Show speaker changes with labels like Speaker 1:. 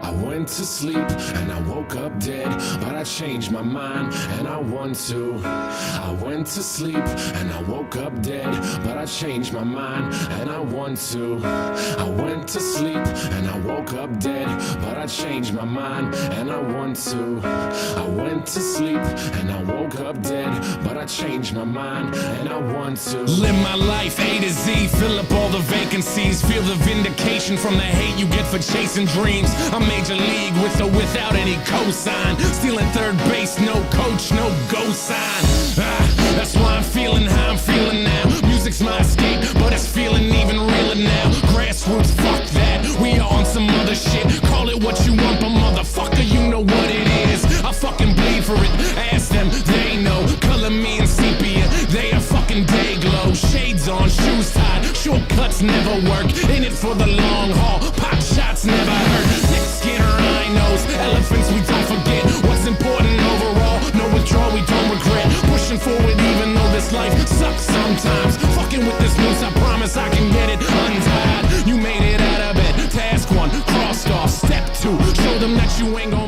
Speaker 1: I went to sleep and I woke up dead, but I changed my mind and I want to. I went to sleep and I woke up dead, but I changed my mind and I want to. I went to sleep and I woke up dead, but I changed my mind and I want to. I went to sleep and I woke up dead, but I changed my mind and I want to.
Speaker 2: Live my life A to Z, fill up all the vacancies, feel the vindication from the hate you get for chasing dreams. I'm major league with or without any cosign, stealing third base, no coach, no go sign. That's why I'm feeling how I'm feeling now. Music's my escape, but it's feeling even realer now. Grassroots, fuck that, we on some other shit. Call it what you want, but motherfucker, you know what it is. I fucking bleed for it, ask them, they know. Color me in sepia, they a fucking day glow. Shades on, shoes tied, shortcuts never work. In it for the long haul, pop shots never hurt. Thick skin, rhinos, elephants we don't forget. What's important overall, no withdrawal we don't regret. Pushing forward even though this life sucks sometimes. Fucking with this noose, I promise I can get it untied. You made it out of bed, task one, crossed off. Step two, show them that you ain't gon'